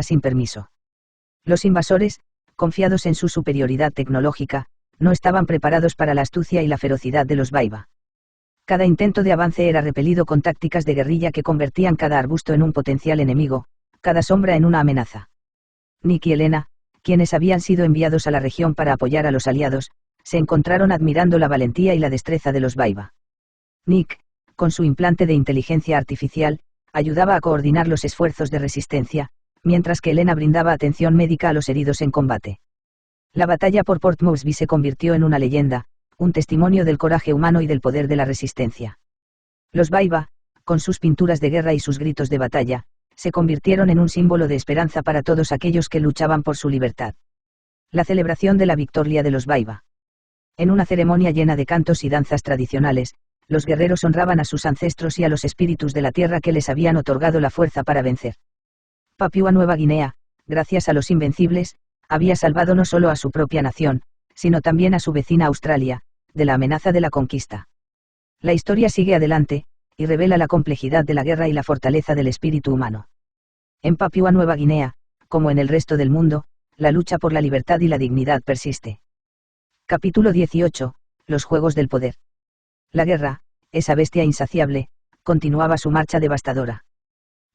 sin permiso. Los invasores, confiados en su superioridad tecnológica, no estaban preparados para la astucia y la ferocidad de los Vaiva. Cada intento de avance era repelido con tácticas de guerrilla que convertían cada arbusto en un potencial enemigo, cada sombra en una amenaza. Nick y Elena, quienes habían sido enviados a la región para apoyar a los aliados, se encontraron admirando la valentía y la destreza de los Vaiva. Nick, con su implante de inteligencia artificial, ayudaba a coordinar los esfuerzos de resistencia, mientras que Elena brindaba atención médica a los heridos en combate. La batalla por Port Moresby se convirtió en una leyenda, un testimonio del coraje humano y del poder de la resistencia. Los Vaiva, con sus pinturas de guerra y sus gritos de batalla, se convirtieron en un símbolo de esperanza para todos aquellos que luchaban por su libertad. La celebración de la victoria de los Vaiva. En una ceremonia llena de cantos y danzas tradicionales, los guerreros honraban a sus ancestros y a los espíritus de la tierra que les habían otorgado la fuerza para vencer. Papúa Nueva Guinea, gracias a los Invencibles, había salvado no solo a su propia nación, sino también a su vecina Australia, de la amenaza de la conquista. La historia sigue adelante, y revela la complejidad de la guerra y la fortaleza del espíritu humano. En Papúa Nueva Guinea, como en el resto del mundo, la lucha por la libertad y la dignidad persiste. Capítulo 18. Los Juegos del Poder. La guerra, esa bestia insaciable, continuaba su marcha devastadora.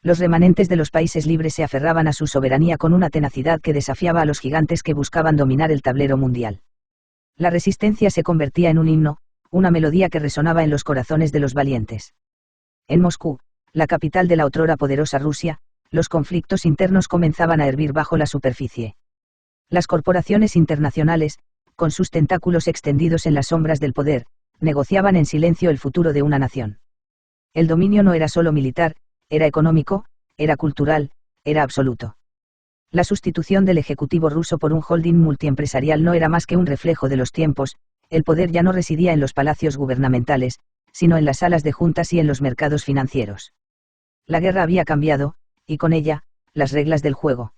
Los remanentes de los países libres se aferraban a su soberanía con una tenacidad que desafiaba a los gigantes que buscaban dominar el tablero mundial. La resistencia se convertía en un himno, una melodía que resonaba en los corazones de los valientes. En Moscú, la capital de la otrora poderosa Rusia, los conflictos internos comenzaban a hervir bajo la superficie. Las corporaciones internacionales, con sus tentáculos extendidos en las sombras del poder, negociaban en silencio el futuro de una nación. El dominio no era solo militar, era económico, era cultural, era absoluto. La sustitución del ejecutivo ruso por un holding multiempresarial no era más que un reflejo de los tiempos, el poder ya no residía en los palacios gubernamentales, sino en las salas de juntas y en los mercados financieros. La guerra había cambiado, y con ella, las reglas del juego.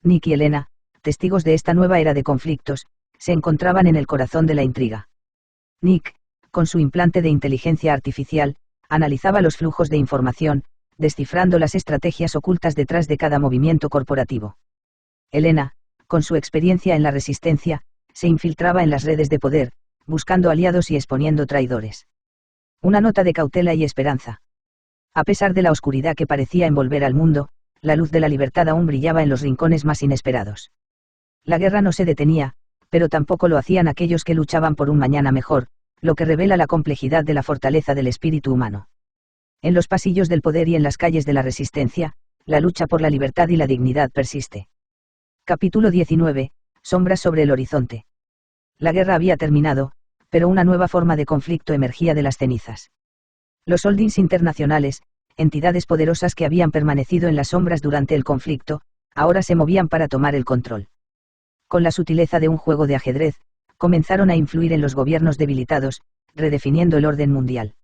Nick y Elena, testigos de esta nueva era de conflictos, se encontraban en el corazón de la intriga. Nick, con su implante de inteligencia artificial, analizaba los flujos de información, descifrando las estrategias ocultas detrás de cada movimiento corporativo. Elena, con su experiencia en la resistencia, se infiltraba en las redes de poder, buscando aliados y exponiendo traidores. Una nota de cautela y esperanza. A pesar de la oscuridad que parecía envolver al mundo, la luz de la libertad aún brillaba en los rincones más inesperados. La guerra no se detenía, pero tampoco lo hacían aquellos que luchaban por un mañana mejor, lo que revela la complejidad de la fortaleza del espíritu humano. En los pasillos del poder y en las calles de la resistencia, la lucha por la libertad y la dignidad persiste. Capítulo 19. Sombras sobre el horizonte. La guerra había terminado, pero una nueva forma de conflicto emergía de las cenizas. Los holdings internacionales, entidades poderosas que habían permanecido en las sombras durante el conflicto, ahora se movían para tomar el control. Con la sutileza de un juego de ajedrez, comenzaron a influir en los gobiernos debilitados, redefiniendo el orden mundial.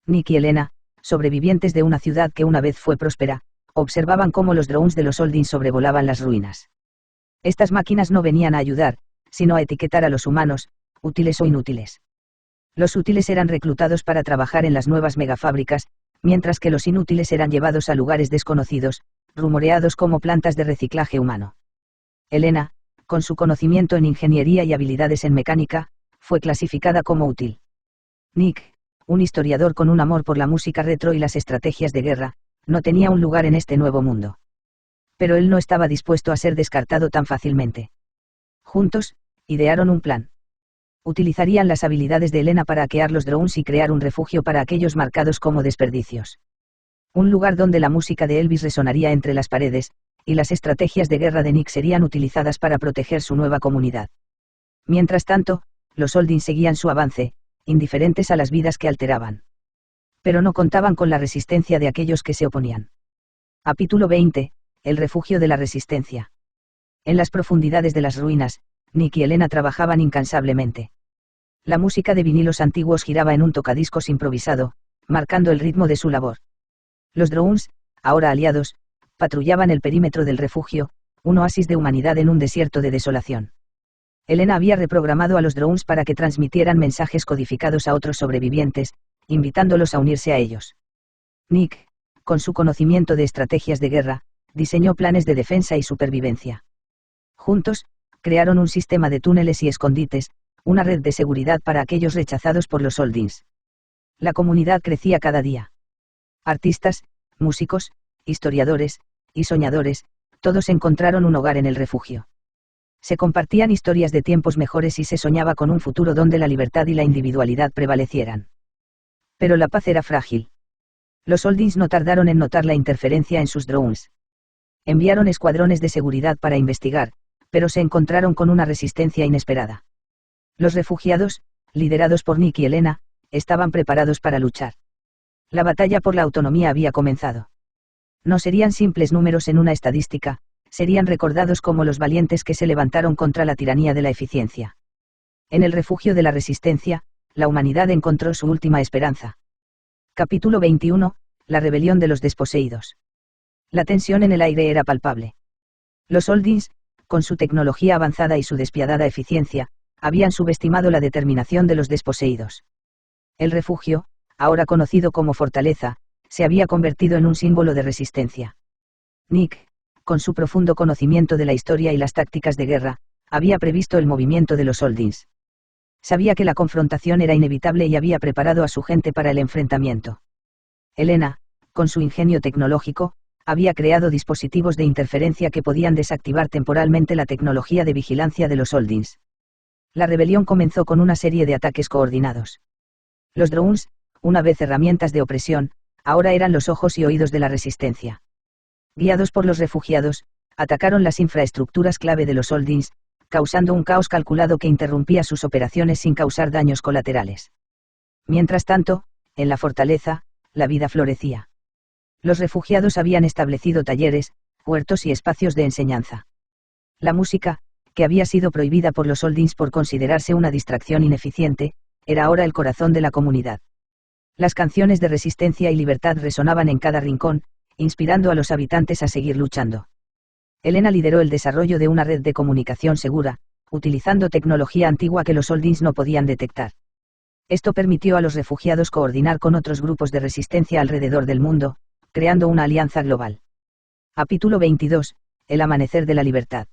Nick y Elena, sobrevivientes de una ciudad que una vez fue próspera, observaban cómo los drones de los holdings sobrevolaban las ruinas. Estas máquinas no venían a ayudar, sino a etiquetar a los humanos, útiles o inútiles. Los útiles eran reclutados para trabajar en las nuevas megafábricas, mientras que los inútiles eran llevados a lugares desconocidos, rumoreados como plantas de reciclaje humano. Elena, con su conocimiento en ingeniería y habilidades en mecánica, fue clasificada como útil. Nick, un historiador con un amor por la música retro y las estrategias de guerra, no tenía un lugar en este nuevo mundo. Pero él no estaba dispuesto a ser descartado tan fácilmente. Juntos, idearon un plan. Utilizarían las habilidades de Elena para hackear los drones y crear un refugio para aquellos marcados como desperdicios. Un lugar donde la música de Elvis resonaría entre las paredes, y las estrategias de guerra de Nick serían utilizadas para proteger su nueva comunidad. Mientras tanto, los holdings seguían su avance, indiferentes a las vidas que alteraban. Pero no contaban con la resistencia de aquellos que se oponían. Capítulo 20. El refugio de la resistencia. En las profundidades de las ruinas, Nick y Elena trabajaban incansablemente. La música de vinilos antiguos giraba en un tocadiscos improvisado, marcando el ritmo de su labor. Los drones, ahora aliados, patrullaban el perímetro del refugio, un oasis de humanidad en un desierto de desolación. Elena había reprogramado a los drones para que transmitieran mensajes codificados a otros sobrevivientes, invitándolos a unirse a ellos. Nick, con su conocimiento de estrategias de guerra, diseñó planes de defensa y supervivencia. Juntos, crearon un sistema de túneles y escondites, una red de seguridad para aquellos rechazados por los Soldins. La comunidad crecía cada día. Artistas, músicos, historiadores, y soñadores, todos encontraron un hogar en el refugio. Se compartían historias de tiempos mejores y se soñaba con un futuro donde la libertad y la individualidad prevalecieran. Pero la paz era frágil. Los Soldins no tardaron en notar la interferencia en sus drones. Enviaron escuadrones de seguridad para investigar, pero se encontraron con una resistencia inesperada. Los refugiados, liderados por Nick y Elena, estaban preparados para luchar. La batalla por la autonomía había comenzado. No serían simples números en una estadística, serían recordados como los valientes que se levantaron contra la tiranía de la eficiencia. En el refugio de la resistencia, la humanidad encontró su última esperanza. Capítulo 21, la rebelión de los desposeídos. La tensión en el aire era palpable. Los Soldins, con su tecnología avanzada y su despiadada eficiencia, habían subestimado la determinación de los desposeídos. El refugio, ahora conocido como fortaleza, se había convertido en un símbolo de resistencia. Nick, con su profundo conocimiento de la historia y las tácticas de guerra, había previsto el movimiento de los Soldins. Sabía que la confrontación era inevitable y había preparado a su gente para el enfrentamiento. Elena, con su ingenio tecnológico, había creado dispositivos de interferencia que podían desactivar temporalmente la tecnología de vigilancia de los Soldins. La rebelión comenzó con una serie de ataques coordinados. Los drones, una vez herramientas de opresión, ahora eran los ojos y oídos de la resistencia. Guiados por los refugiados, atacaron las infraestructuras clave de los Soldins, causando un caos calculado que interrumpía sus operaciones sin causar daños colaterales. Mientras tanto, en la fortaleza, la vida florecía. Los refugiados habían establecido talleres, huertos y espacios de enseñanza. La música, que había sido prohibida por los Soldins por considerarse una distracción ineficiente, era ahora el corazón de la comunidad. Las canciones de resistencia y libertad resonaban en cada rincón, inspirando a los habitantes a seguir luchando. Elena lideró el desarrollo de una red de comunicación segura, utilizando tecnología antigua que los Soldins no podían detectar. Esto permitió a los refugiados coordinar con otros grupos de resistencia alrededor del mundo, creando una alianza global. Capítulo 22, el amanecer de la libertad.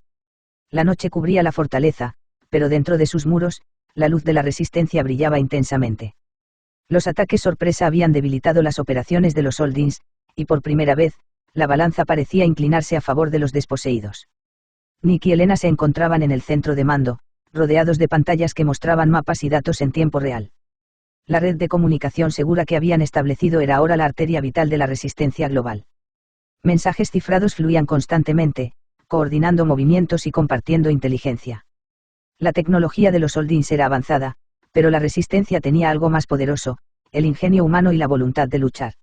La noche cubría la fortaleza, pero dentro de sus muros, la luz de la resistencia brillaba intensamente. Los ataques sorpresa habían debilitado las operaciones de los Soldins, y por primera vez, la balanza parecía inclinarse a favor de los desposeídos. Nick y Elena se encontraban en el centro de mando, rodeados de pantallas que mostraban mapas y datos en tiempo real. La red de comunicación segura que habían establecido era ahora la arteria vital de la resistencia global. Mensajes cifrados fluían constantemente, coordinando movimientos y compartiendo inteligencia. La tecnología de los Soldins era avanzada, pero la resistencia tenía algo más poderoso, el ingenio humano y la voluntad de luchar.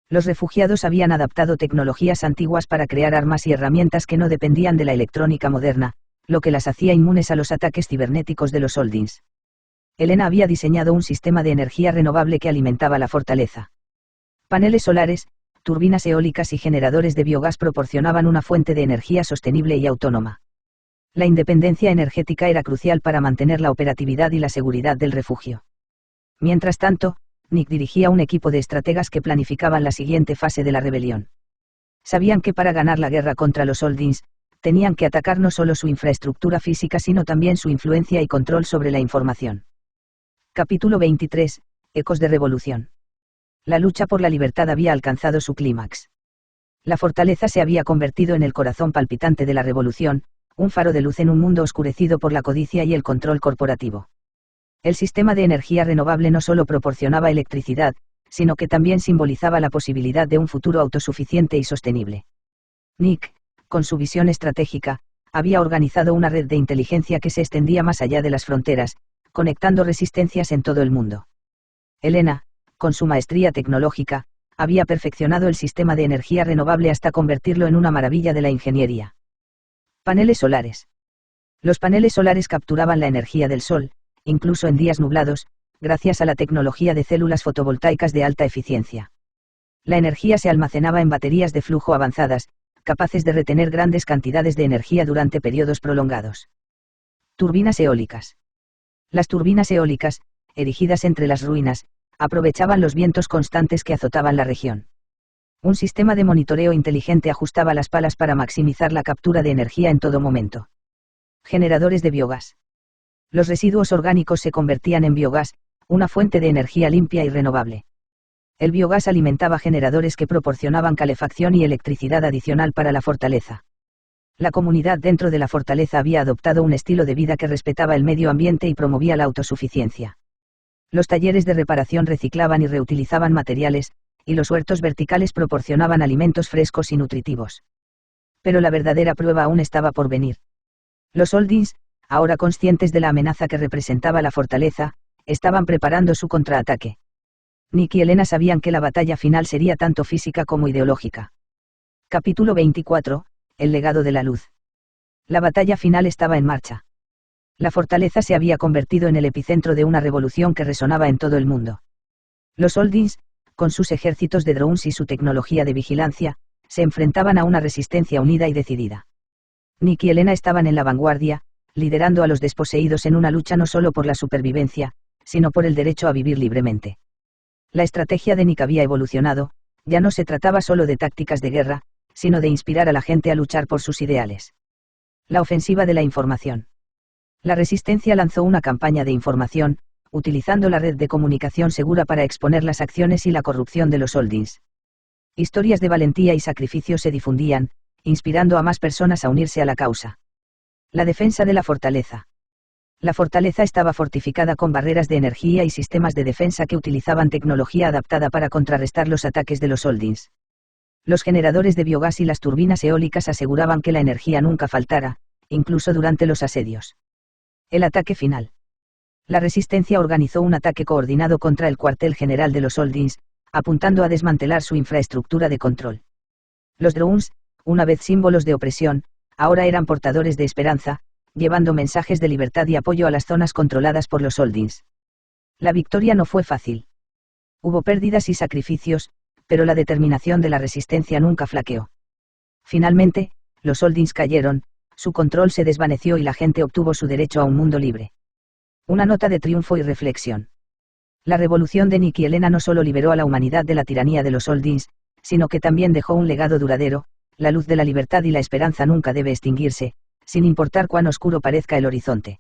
Los refugiados habían adaptado tecnologías antiguas para crear armas y herramientas que no dependían de la electrónica moderna, lo que las hacía inmunes a los ataques cibernéticos de los Soldins. Elena había diseñado un sistema de energía renovable que alimentaba la fortaleza. Paneles solares, turbinas eólicas y generadores de biogás proporcionaban una fuente de energía sostenible y autónoma. La independencia energética era crucial para mantener la operatividad y la seguridad del refugio. Mientras tanto, Nick dirigía un equipo de estrategas que planificaban la siguiente fase de la rebelión. Sabían que para ganar la guerra contra los Soldins, tenían que atacar no solo su infraestructura física sino también su influencia y control sobre la información. Capítulo 23, Ecos de Revolución. La lucha por la libertad había alcanzado su clímax. La fortaleza se había convertido en el corazón palpitante de la revolución, un faro de luz en un mundo oscurecido por la codicia y el control corporativo. El sistema de energía renovable no solo proporcionaba electricidad, sino que también simbolizaba la posibilidad de un futuro autosuficiente y sostenible. Nick, con su visión estratégica, había organizado una red de inteligencia que se extendía más allá de las fronteras, conectando resistencias en todo el mundo. Elena, con su maestría tecnológica, había perfeccionado el sistema de energía renovable hasta convertirlo en una maravilla de la ingeniería. Paneles solares. Los paneles solares capturaban la energía del sol, incluso en días nublados, gracias a la tecnología de células fotovoltaicas de alta eficiencia. La energía se almacenaba en baterías de flujo avanzadas, capaces de retener grandes cantidades de energía durante periodos prolongados. Turbinas eólicas. Las turbinas eólicas, erigidas entre las ruinas, aprovechaban los vientos constantes que azotaban la región. Un sistema de monitoreo inteligente ajustaba las palas para maximizar la captura de energía en todo momento. Generadores de biogás. Los residuos orgánicos se convertían en biogás, una fuente de energía limpia y renovable. El biogás alimentaba generadores que proporcionaban calefacción y electricidad adicional para la fortaleza. La comunidad dentro de la fortaleza había adoptado un estilo de vida que respetaba el medio ambiente y promovía la autosuficiencia. Los talleres de reparación reciclaban y reutilizaban materiales, y los huertos verticales proporcionaban alimentos frescos y nutritivos. Pero la verdadera prueba aún estaba por venir. Los Oldins, ahora conscientes de la amenaza que representaba la fortaleza, estaban preparando su contraataque. Nick y Elena sabían que la batalla final sería tanto física como ideológica. Capítulo 24, El legado de la luz. La batalla final estaba en marcha. La fortaleza se había convertido en el epicentro de una revolución que resonaba en todo el mundo. Los Oldins, con sus ejércitos de drones y su tecnología de vigilancia, se enfrentaban a una resistencia unida y decidida. Nick y Elena estaban en la vanguardia, liderando a los desposeídos en una lucha no solo por la supervivencia, sino por el derecho a vivir libremente. La estrategia de Nick había evolucionado, ya no se trataba solo de tácticas de guerra, sino de inspirar a la gente a luchar por sus ideales. La ofensiva de la información. La resistencia lanzó una campaña de información, utilizando la red de comunicación segura para exponer las acciones y la corrupción de los Oldins. Historias de valentía y sacrificio se difundían, inspirando a más personas a unirse a la causa. La defensa de la fortaleza. La fortaleza estaba fortificada con barreras de energía y sistemas de defensa que utilizaban tecnología adaptada para contrarrestar los ataques de los Oldins. Los generadores de biogás y las turbinas eólicas aseguraban que la energía nunca faltara, incluso durante los asedios. El ataque final. La resistencia organizó un ataque coordinado contra el cuartel general de los Oldins, apuntando a desmantelar su infraestructura de control. Los drones, una vez símbolos de opresión, ahora eran portadores de esperanza, llevando mensajes de libertad y apoyo a las zonas controladas por los Oldins. La victoria no fue fácil. Hubo pérdidas y sacrificios, pero la determinación de la resistencia nunca flaqueó. Finalmente, los Oldins cayeron, su control se desvaneció y la gente obtuvo su derecho a un mundo libre. Una nota de triunfo y reflexión. La revolución de Nick y Elena no solo liberó a la humanidad de la tiranía de los Oldins, sino que también dejó un legado duradero. La luz de la libertad y la esperanza nunca debe extinguirse, sin importar cuán oscuro parezca el horizonte.